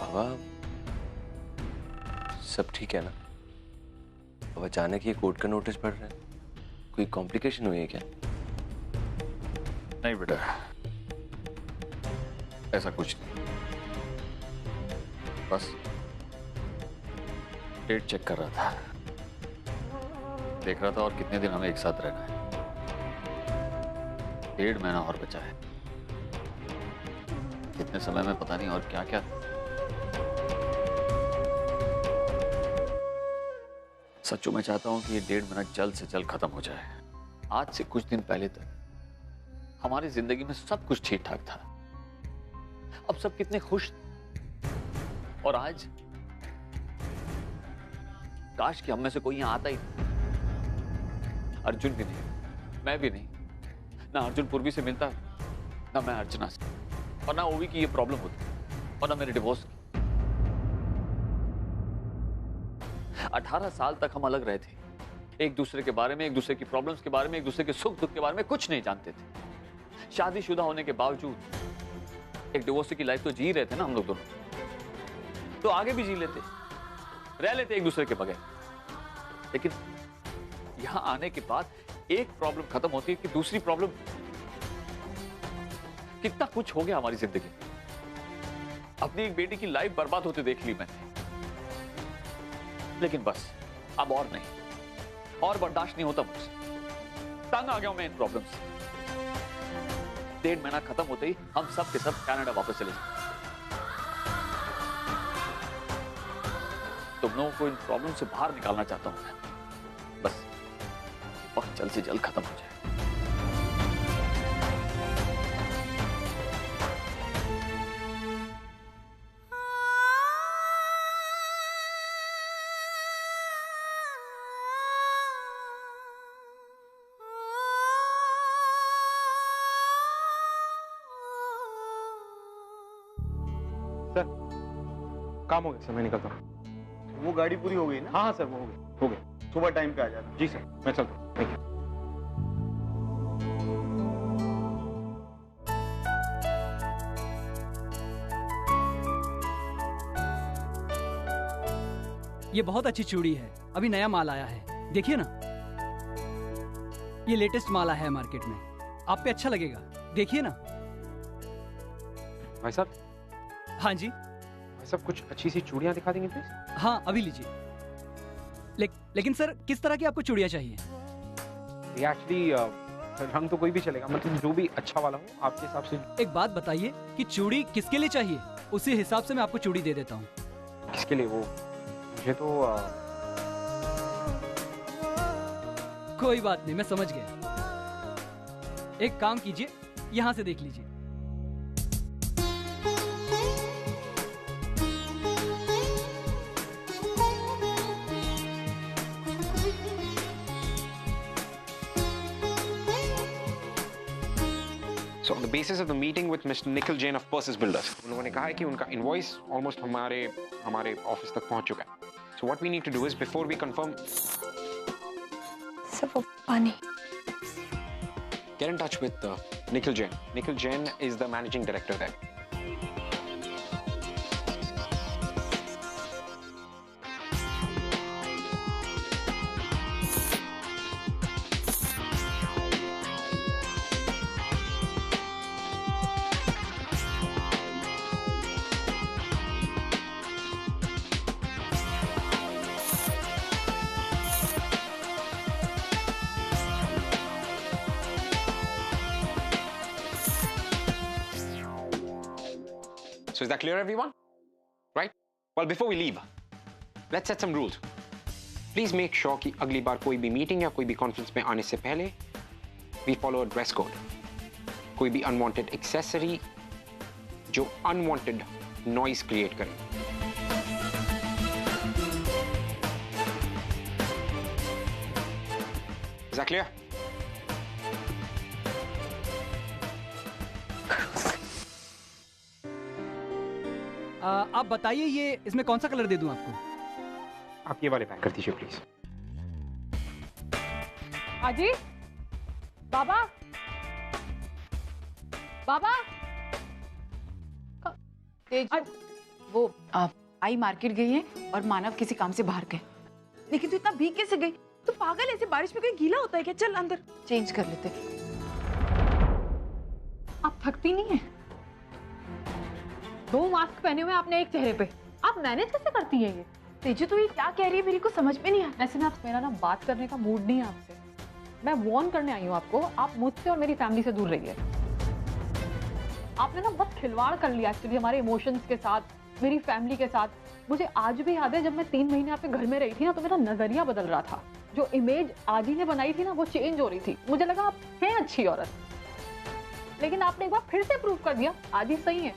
बाबा सब ठीक है ना? अब अचानक ये कोर्ट का नोटिस पड़ रहा है, कोई कॉम्प्लिकेशन हुई है क्या? नहीं बेटा, ऐसा कुछ नहीं, बस डेट चेक कर रहा था, देख रहा था और कितने दिन हमें एक साथ रहना है। 1.5 महीना और बचा है, कितने समय में पता नहीं और क्या क्या। सच्चू मैं चाहता हूं कि ये 1.5 महीना जल्द से जल्द खत्म हो जाए। आज से कुछ दिन पहले तक हमारी जिंदगी में सब कुछ ठीक ठाक था, अब सब कितने खुश थे। और आज काश कि हम में से कोई यहां आता ही नहीं। अर्जुन भी नहीं, मैं भी नहीं, ना अर्जुन पूर्वी से मिलता, ना मैं अर्चना से, और ना ओवी की ये प्रॉब्लम होती, और ना मेरे डिवोर्स की। 18 साल तक हम अलग रहे थे, एक दूसरे के बारे में, एक दूसरे की प्रॉब्लम्स के बारे में, एक दूसरे के सुख दुख के बारे में कुछ नहीं जानते थे। शादीशुदा होने के बावजूद एक डिवोर्स की लाइफ तो जी रहे थे ना हम लोग दोनों, तो आगे भी जी लेते, रह लेते एक दूसरे के बगैर। लेकिन यहां आने के बाद एक प्रॉब्लम खत्म होती है कि दूसरी प्रॉब्लम। कितना कुछ हो गया हमारी जिंदगी, अपनी एक बेटी की लाइफ बर्बाद होते देख ली मैंने। लेकिन बस अब और नहीं, और बर्दाश्त नहीं होता मुझसे, तंग आ गया हूं मैं इन प्रॉब्लम से। 1.5 महीना खत्म होते ही हम सब के सब कनाडा वापस चले जाए। तुम लोगों को इन प्रॉब्लम से बाहर निकालना चाहता हूं मैं, बस बहुत जल्द से जल्द खत्म हो जाए। सर काम हो गया सर, मैं निकलता हूँ। वो गाड़ी पूरी हो गई ना? हाँ हाँ सर, वो हो गया। सुबह टाइम पे आ जाना। जी सर, मैं चलता हूँ। Thank you. ये बहुत अच्छी चूड़ी है, अभी नया माल आया है, देखिए ना। ये लेटेस्ट माल आया है मार्केट में, आप पे अच्छा लगेगा, देखिए ना। भाई साहब। हाँ जी। भाई साहब कुछ अच्छी सी चूड़ियां दिखा देंगे प्लीज? हाँ अभी लीजिए। लेकिन सर किस तरह की आपको चूड़ियां चाहिए? ये एक्चुअली रंग तो कोई भी चलेगा, मतलब जो भी अच्छा वाला हो आपके हिसाब से। एक बात बताइए कि चूड़ी किसके लिए चाहिए, उसी हिसाब से मैं आपको चूड़ी दे देता हूँ। किसके लिए? वो मुझे तो कोई बात नहीं, मैं समझ गया। एक काम कीजिए, यहां से देख लीजिए। So on the basis of the meeting with Mr. Nikhil Jain of Persis Builders, उन्होंने कहा है कि उनका इनवॉइस ऑलमोस्ट हमारे ऑफिस तक पहुंच चुका है। So what we need to do is before we confirm. Sir वो पानी। Get in touch with Nikhil Jain. Nikhil Jain is the managing director there. So is that clear, everyone? Right? Well, before we leave, let's set some rules. Please make sure कि अगली बार कोई भी meeting या कोई भी conference में आने से पहले we follow a dress code. कोई भी unwanted accessory जो unwanted noise create करे. Is that clear? आप बताइए ये इसमें कौन सा कलर दे दूं आपको? आप ये वाले पैक कर दीजिए प्लीज। अजी, बाबा, बाबा, वो आई मार्केट गई है और मानव किसी काम से बाहर गए। लेकिन तू इतना भीग कैसे गई? तू पागल, ऐसे बारिश में कोई गीला होता है क्या? चल अंदर चेंज कर लेते। आप थकती नहीं है? 2 मास्क पहने हुए आपने एक चेहरे पे, आप मैनेज कैसे करती है ये? तेजू तू ये क्या कह रही है, मेरे को समझ में नहीं आ रहा। वैसे ना मेरा ना बात करने का मूड नहीं है आपसे, मैं वार्न करने आई हूँ आपको, आप मुझसे और मेरी फैमिली से दूर रहिए। आपने ना बहुत खिलवाड़ कर लिया एक्चुअली हमारे इमोशंस के साथ, मेरी फैमिली के साथ। मुझे आज भी याद है जब मैं 3 महीने आपके घर में रही थी ना, तो मेरा नजरिया बदल रहा था। जो इमेज आजी ने बनाई थी ना, वो चेंज हो रही थी। मुझे लगा आप हैं अच्छी औरत, लेकिन आपने एक बार फिर से प्रूव कर दिया आजी सही है,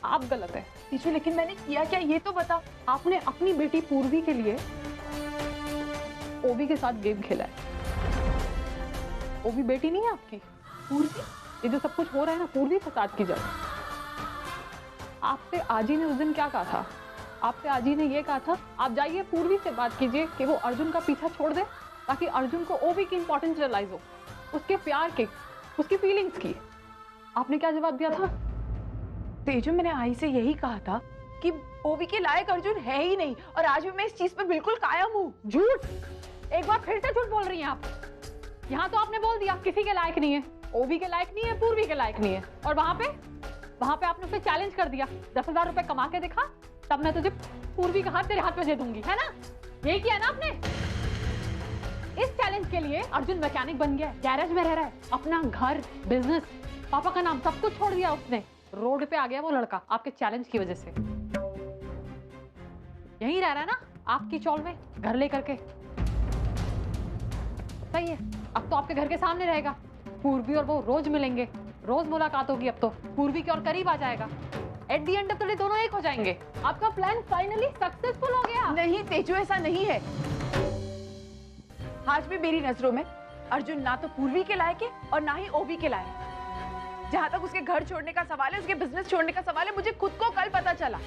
आप गलत है। तेजू लेकिन मैंने किया क्या, ये तो बता। आपने अपनी बेटी पूर्वी के लिए ओबी के साथ गेम खेला है। ओबी बेटी नहीं है आपकी, पूर्वी। ये जो सब कुछ हो रहा है ना, पूर्वी फसाद की जड़। आपसे आजी ने उस दिन क्या कहा था? आपसे आजी ने ये कहा था आप जाइए पूर्वी से बात कीजिए कि वो अर्जुन का पीछा छोड़ दे, ताकि अर्जुन को ओबी की इंपॉर्टेंस रियलाइज हो, उसके प्यार की, उसकी फीलिंग्स की। आपने क्या जवाब दिया था? तेजू मैंने आई से यही कहा था कि ओबी के लायक अर्जुन है ही नहीं, और आज भी मैं इस चीज पर बिल्कुल कायम हूँ। झूठ, एक बार फिर से झूठ बोल रही हैं आप। यहाँ तो आपने बोल दिया किसी के लायक नहीं है, ओबी के लायक नहीं है, पूर्वी के लायक नहीं है, और वहां पे आपने उसे चैलेंज कर दिया। 10,000 रुपए कमा के दिखा, तब मैं तुझे पूर्वी का हाथ तेरे हाथ में दे दूंगी, है ना? यही किया ना आपने? इस चैलेंज के लिए अर्जुन मैकेनिक बन गया, गैरेज में रह रहा है, अपना घर, बिजनेस, पापा का नाम सब कुछ छोड़ दिया उसने। रोड पे आ गया वो लड़का आपके चैलेंज की वजह से। यहीं रह रहा है ना आपकी चौल में, घर लेकर के। सही है, अब तो आपके घर के सामने रहेगा। पूर्वी और वो रोज मिलेंगे, रोज मुलाकात होगी। अब तो पूर्वी के और करीब आ जाएगा। At the end of the day दोनों एक हो जाएंगे। आपका प्लान फाइनली सक्सेसफुल हो गया। नहीं तेजू, ऐसा नहीं है। आज भी मेरी नजरों में अर्जुन ना तो पूर्वी के लायक है और ना ही ओबी के लायक। जहां तक उसके घर छोड़ने का सवाल है, उसके बिजनेस छोड़ने का सवाल है, मुझे खुद को कल पता चला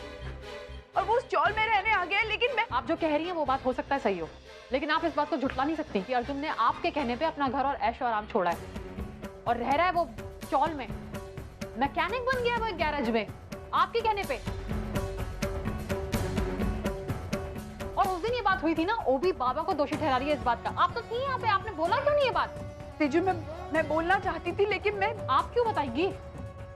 और वो उस चौल में रहने आ गया है। लेकिन मैं, आप जो कह रही हैं वो बात हो सकता है सही हो, लेकिन आप इस बात को झुठला नहीं सकती कि अर्जुन ने आपके कहने पे अपना घर और ऐशो आराम छोड़ा है और रह रहा है वो चौल में। मैकेनिक बन गया वो एक गैरेज में आपके कहने पे। और उस दिन ये बात हुई थी ना, ओबी बाबा को दोषी ठहरा रही है इस बात का। आप तो थी यहाँ पे, आपने बोला क्यों नहीं ये बात? तेजू मैं बोलना चाहती थी, लेकिन मैं, आप क्यों बताएंगी?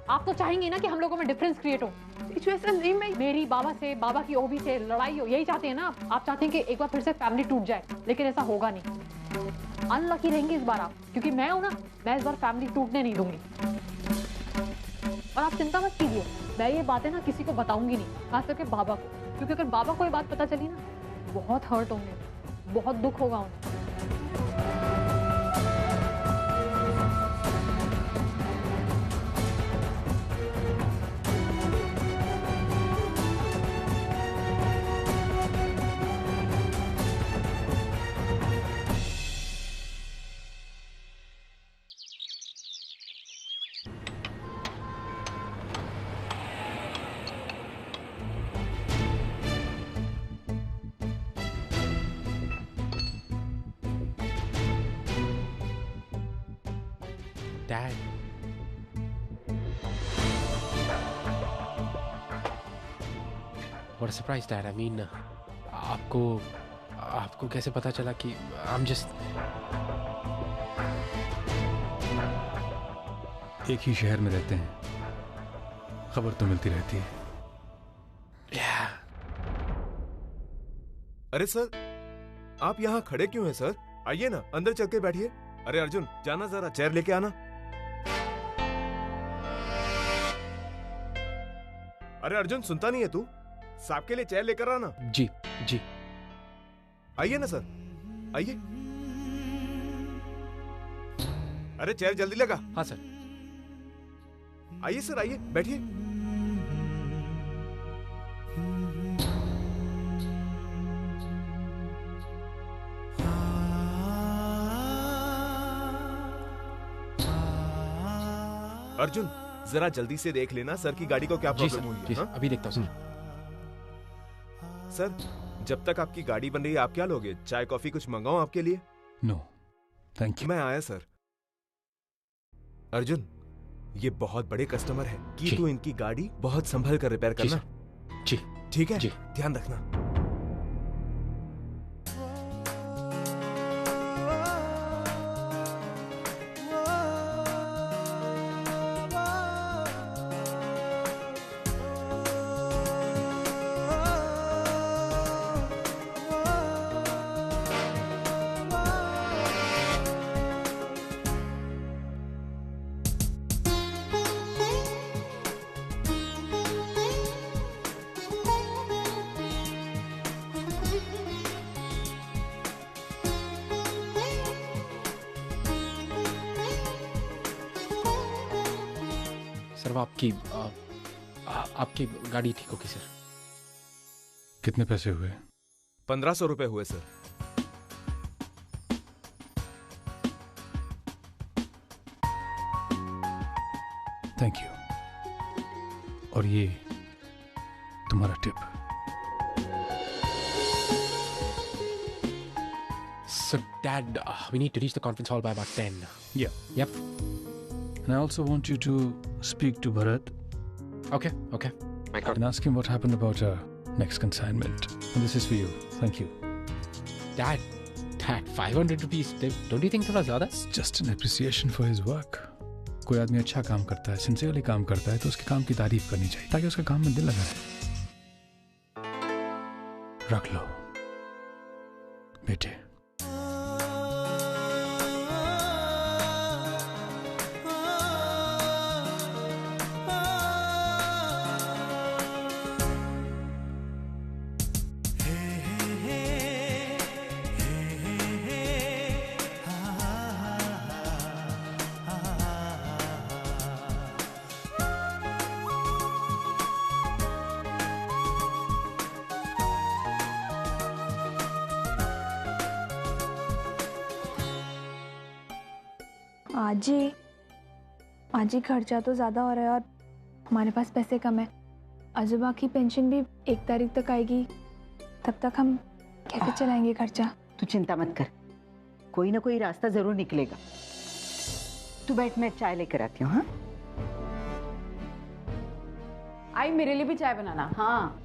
आप तो चाहेंगी ना कि हम लोगों में डिफरेंस क्रिएट हो। तेजू ऐसा नहीं, मैं मेरी बाबा से, बाबा की ओबी से लड़ाई हो, यही चाहते हैं ना आप चाहते हैं कि एक बार फिर से फैमिली टूट जाए, लेकिन ऐसा होगा नहीं। अनलकी रहेंगे इस बार आप, क्योंकि मैं हूं ना, मैं इस बार फैमिली टूटने नहीं दूंगी। और आप चिंता मत कीजिए, मैं ये बातें ना किसी को बताऊंगी नहीं, खास करके बाबा को, क्योंकि अगर बाबा को ये बात पता चली ना, बहुत हर्ट होंगे, बहुत दुख होगा उन्हें। Dad. What a surprise, Dad. I mean, आपको कैसे पता चला कि I'm just... एक ही शहर में रहते हैं, खबर तो मिलती रहती है। Yeah. अरे सर, आप यहाँ खड़े क्यों हैं सर? आइए ना, अंदर चल के बैठिए। अरे अर्जुन, जाना जरा चेयर लेके आना। अरे अर्जुन, सुनता नहीं है तू? साहब के लिए चेयर लेकर आना। जी जी। आइए ना सर, आइए। अरे चेयर जल्दी लगा। हाँ सर। आइए सर, आइए, बैठिए। अर्जुन, जरा जल्दी से देख लेना सर की गाड़ी को क्या प्रॉब्लम हुई है। हाँ? अभी देखता हूँ सर। सर, जब तक आपकी गाड़ी बन रही है, आप क्या लोगे? चाय कॉफी कुछ मंगाऊं आपके लिए? No thank you. मैं आया सर। अर्जुन, ये बहुत बड़े कस्टमर है कि तू इनकी गाड़ी बहुत संभल कर रिपेयर करना। जी। ठीक है जी। ध्यान रखना। सर वो आपकी आपकी गाड़ी ठीक होगी सर। कितने पैसे हुए? 1500 रुपए हुए सर। Thank you. और ये तुम्हारा tip. So Dad, we need to reach the conference hall by about 10. Yeah. Yep. And I also want you to speak to Bharat Okay. Okay. My God. and ask him what happened about our next consignment. And this is for you. Thank you. Dad, 500 rupees. Don't you think थोड़ा ज़्यादा? It's just an appreciation for his work. कोई आदमी अच्छा काम करता है, sincerely काम करता है, तो उसके काम की तारीफ करनी चाहिए ताकि उसका काम में दिल लगा रहे। रख लो बेटे। आज ही खर्चा तो ज़्यादा हो रहा है और हमारे पास पैसे कम है। आजूबा की पेंशन भी 1 तारीख तक आएगी, तब तक हम कैसे चलाएंगे खर्चा? तू चिंता मत कर, कोई ना कोई रास्ता जरूर निकलेगा। तू बैठ, मैं चाय लेकर आती हूँ। हाँ आई, मेरे लिए भी चाय बनाना। हाँ।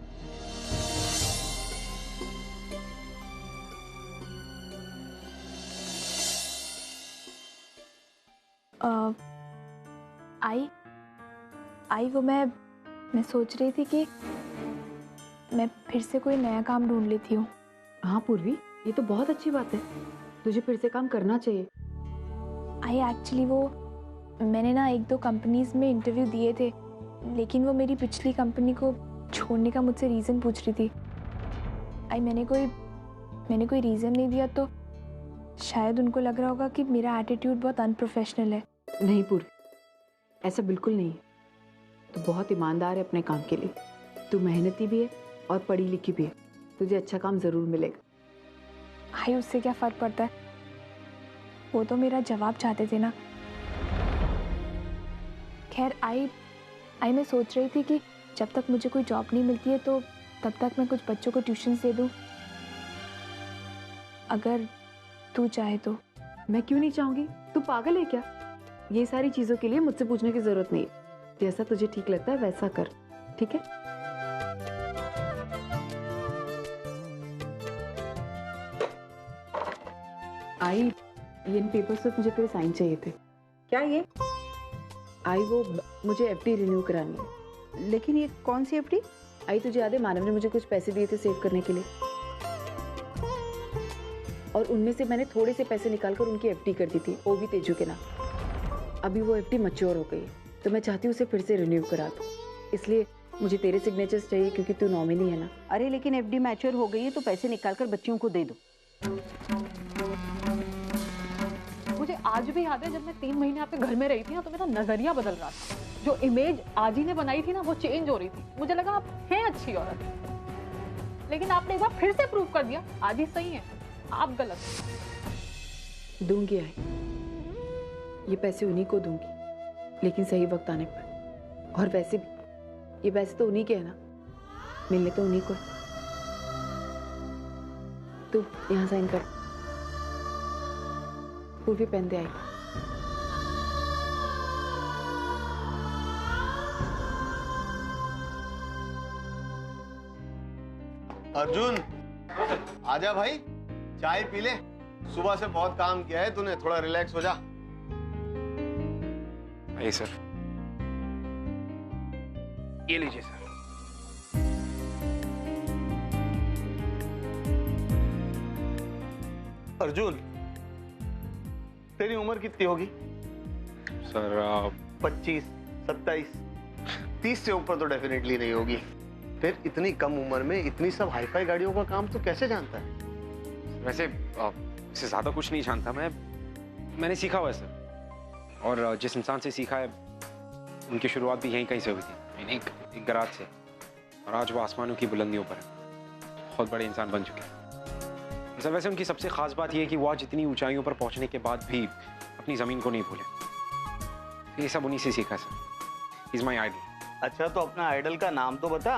आई वो मैं सोच रही थी कि मैं फिर से कोई नया काम ढूंढ लेती हूँ। हाँ पूर्वी, ये तो बहुत अच्छी बात है, तुझे फिर से काम करना चाहिए। आई एक्चुअली वो मैंने ना 1-2 कंपनीज में इंटरव्यू दिए थे, लेकिन वो मेरी पिछली कंपनी को छोड़ने का मुझसे रीज़न पूछ रही थी। आई मैंने कोई रीज़न नहीं दिया तो शायद उनको लग रहा होगा कि मेरा एटीट्यूड बहुत अनप्रोफेशनल है। नहीं पूर्वी, ऐसा बिल्कुल नहीं है। तू बहुत ईमानदार है अपने काम के लिए, तू मेहनती भी है और पढ़ी लिखी भी है, तुझे अच्छा काम ज़रूर मिलेगा। आई उससे क्या फ़र्क पड़ता है, वो तो मेरा जवाब चाहते थे ना। खैर आई मैं सोच रही थी कि जब तक मुझे कोई जॉब नहीं मिलती है तो तब तक मैं कुछ बच्चों को ट्यूशन दे दूँ, अगर तू चाहे तो। मैं क्यों नहीं चाहूँगी, तू पागल है क्या? ये सारी चीज़ों के लिए मुझसे पूछने की ज़रूरत नहीं है। जैसा तुझे ठीक लगता है वैसा कर, ठीक है? आई, इन पेपर्स पे मुझे तेरे साइन चाहिए थे। क्या ये? आई वो मुझे एफडी रिन्यू करानी है। लेकिन ये कौन सी एफडी? आई तुझे याद है मानव ने मुझे कुछ पैसे दिए थे सेव करने के लिए, और उनमें से मैंने थोड़े से पैसे निकालकर उनकी एफडी कर दी थी, वो भी तेजू के नाम। अभी वो एफडी मैच्योर हो गई है तो मैं चाहती हूँ उसे फिर से रिन्यू करा दूँ, इसलिए मुझे तेरे सिग्नेचर्स चाहिए क्योंकि तू नॉमिनी है ना। अरे लेकिन एफडी मैच्योर हो गई है तो पैसे निकालकर बच्चियों को दे दो। मुझे आज भी याद है जब मैं 3 महीने आपके घर में रही थी ना, तो मेरा नजरिया बदल रहा था। जो इमेज आजी ने बनाई थी ना वो चेंज हो रही थी। मुझे लगा आप हैं अच्छी औरत, लेकिन आपने एक बार फिर से प्रूव कर दिया आजी सही है, आप गलत। दूंगी आई, ये पैसे उन्हीं को दूंगी, लेकिन सही वक्त आने पर। और वैसे भी ये पैसे तो उन्हीं के है ना, मिलने तो उन्हीं को। तू यहाँ साइन कर, पूर्वी पेन दे आई। अर्जुन आजा भाई, चाय पी ले। सुबह से बहुत काम किया है तूने, थोड़ा रिलैक्स हो जा। आइए सर। ये लीजिए सर। अर्जुन, तेरी उम्र कितनी होगी? सर 25, 27, 30 से ऊपर तो डेफिनेटली नहीं होगी। फिर इतनी कम उम्र में इतनी सब हाईफाई गाड़ियों का काम तो कैसे जानता है? वैसे इससे ज्यादा कुछ नहीं जानता मैंने सीखा हुआ है सर। और जिस इंसान से सीखा है उनकी शुरुआत भी यहीं कहीं से हुई थी, एक गराज से। और आज वो आसमानों की बुलंदियों पर है, बहुत बड़े इंसान बन चुके हैं सर। वैसे उनकी सबसे खास बात यह है कि वो आज इतनी ऊंचाइयों पर पहुंचने के बाद भी अपनी जमीन को नहीं भूले। ये सब उन्हीं से सीखा सर। Is my idol. अच्छा, तो अपना आइडल का नाम तो बता।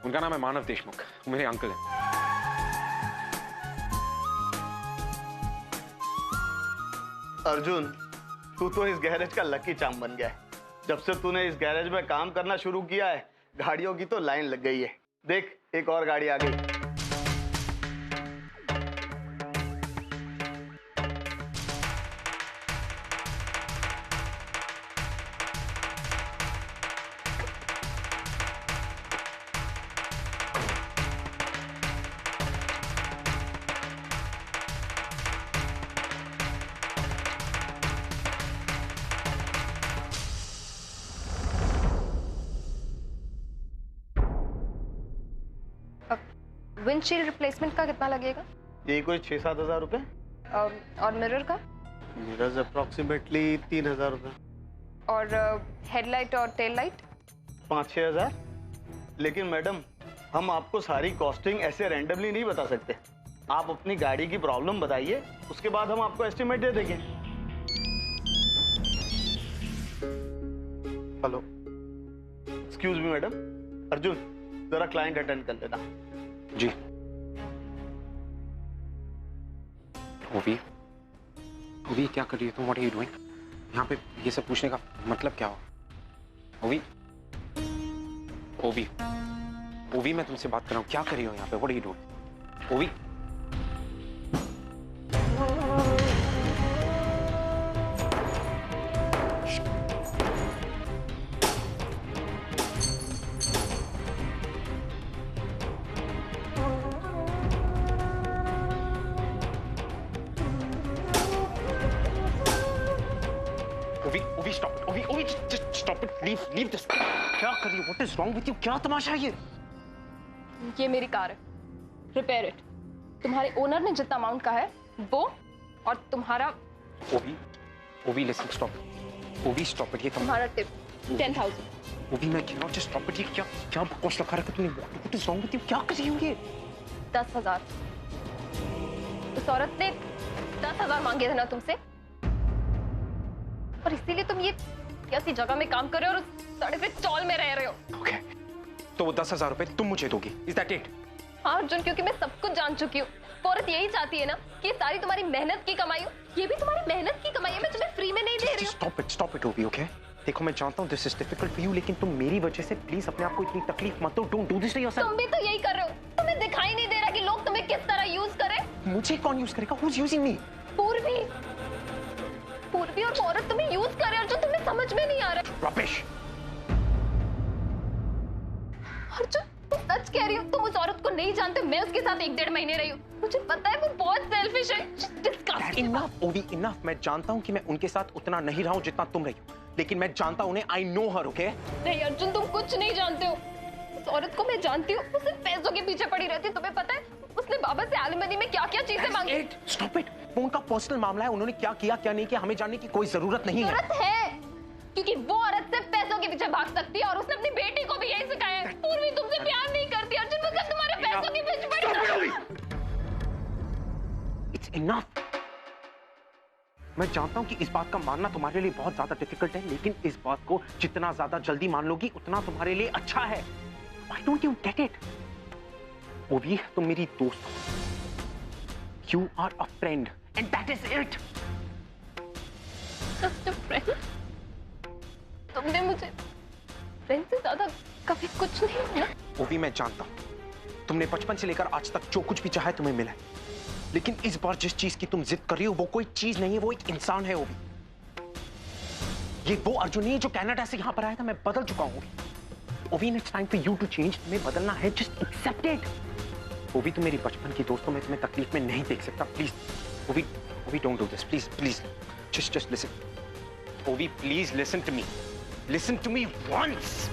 उनका नाम है मानव देशमुख, मेरे अंकल हैं। अर्जुन, तू तो इस गैरेज का लकी चार्म बन गया है। जब से तूने इस गैरेज में काम करना शुरू किया है, गाड़ियों की तो लाइन लग गई है। देख, एक और गाड़ी आ गई। विंडशील्ड रिप्लेसमेंट का कितना लगेगा? यही कोई 6-7 हजार रुपए। और मिरर का? मिरर्स अप्रोक्सीमेटली 3,000 रुपए। और हेडलाइट और टेल लाइट? 5-6 हजार। लेकिन मैडम, हम आपको सारी कॉस्टिंग ऐसे रैंडमली नहीं बता सकते। आप अपनी गाड़ी की प्रॉब्लम बताइए, उसके बाद हम आपको एस्टिमेट दे देंगे। Hello, excuse me madam. Arjun, जरा क्लाइंट अटेंड कर लेना। जी। ओवी क्या कर रही है तुम? What are you doing? यहाँ पे ये सब पूछने का मतलब क्या हो? ओवी मैं तुमसे बात कर रहा हूँ, क्या कर रही हो यहाँ पे? What are you doing? ओवी Leave this. क्या कर रही हो? What is wrong with you? क्या तमाशा है ये मेरी कार है, रिपेयर इट। तुम्हारे ओनर ने जितना अमाउंट कहा है वो, और तुम्हारा ओवी listen, stop. ओवी stop it। ये तुम्हारा टिप 10,000। ओवी मैं कह रहा हूँ just stop it। ये क्या बकवास रखा रखा तुमने? What is wrong with you? क्या कर रही हो ये? 10,000। उस औरत ने 10,000 मांगे थे ना तुमसे, और इसीलिए तुम ये ऐसी जगह में काम कर रहे हो और उस सड़क पे चौल में रह रहे हो। Okay. तो वो 10,000 रुपए तुम मुझे दोगी? Is that it? हाँ अर्जुन, क्योंकि मैं सब कुछ जान चुकी हूँ। औरत यही चाहती है ना कि सारी तुम्हारी मेहनत की कमाई हो। ये भी तुम्हारी मेहनत की कमाई है, मैं तुम्हें फ्री में नहीं दे रही हूँ। Stop it, Ovi, okay? देखो मैं जानता हूँ this is difficult for you, लेकिन तुम मेरी वजह से प्लीज अपने आप को इतनी तकलीफ मत दो। Don't do this to yourself. तुम भी तो यही कर रहे हो। तुम्हें दिखाई नहीं दे रहा कि लोग तुम्हें किस तरह यूज करें? मुझे कौन यूज करेगा? Who's using me? पूर्वी और औरत तुम्हें यूज कर रहे हैं अर्जुन, तुम्हें समझ में नहीं आ रहा। Rubbish. अर्जुन, तुम सच कह रही हो? तुम उस औरत को नहीं जानते? मैं उसके साथ 1-1.5 महीने रही हूँ। मुझे पता है वो बहुत सेल्फिश है। Enough, Ovi, enough. मैं जानता हूँ कि मैं उनके साथ उतना नहीं रहा हूँ जितना तुम रही हो, लेकिन मैं जानता हूँ उन्हें। I know her, okay? नहीं अर्जुन, तुम कुछ नहीं जानते हो। उस औरत को मैं जानती हूँ, वो सिर्फ पैसों के पीछे पड़ी रहती है। तुम्हें पता है उसने बाबा से एलिमनी में क्या क्या चीजें मांगी? Stop it. वो उनका पर्सनल मामला है, उन्होंने क्या किया क्या नहीं किया हमें जानने की कोई जरूरत नहीं है। जरूरत है, क्योंकि वो औरत सिर्फ पैसों के पीछे भाग सकती है, और उसने अपनी बेटी को भी यही सिखाया है। पूर्वी तुमसे प्यार नहीं करती अर्जुन, वो सिर्फ तुम्हारे पैसों के पीछे पड़ी। It's enough. मैं जानता हूँ कि इस बात का मानना तुम्हारे लिए बहुत ज्यादा डिफिकल्ट है, लेकिन इस बात को जितना ज्यादा जल्दी मान लोगी उतना तुम्हारे लिए अच्छा है। Why don't you get it? ओवी, तुम मेरी दोस्त हो। You are a friend, and that is it. Just a friend? तुमने मुझे फ्रेंड से ज्यादा कभी कुछ नहीं किया। ओवी, मैं जानता हूँ तुमने बचपन से लेकर आज तक जो कुछ भी चाहा है तुम्हें मिला है, लेकिन इस बार जिस चीज की तुम जिद कर रही हो वो कोई चीज नहीं है, वो एक इंसान है ओवी। ये वो अर्जुन नहीं है जो कनाडा से यहां पर आया था। मैं बदल चुका हूं ओवी। It's time for you to change. तुम्हें बदलना है, जस्ट एक्सेप्ट इट। ओवी तुम मेरी बचपन की दोस्त हो, मैं तुम्हें तकलीफ में नहीं देख सकता। Please Ovi, Ovi don't do this, please please, just listen Ovi, please listen to me, listen to me once.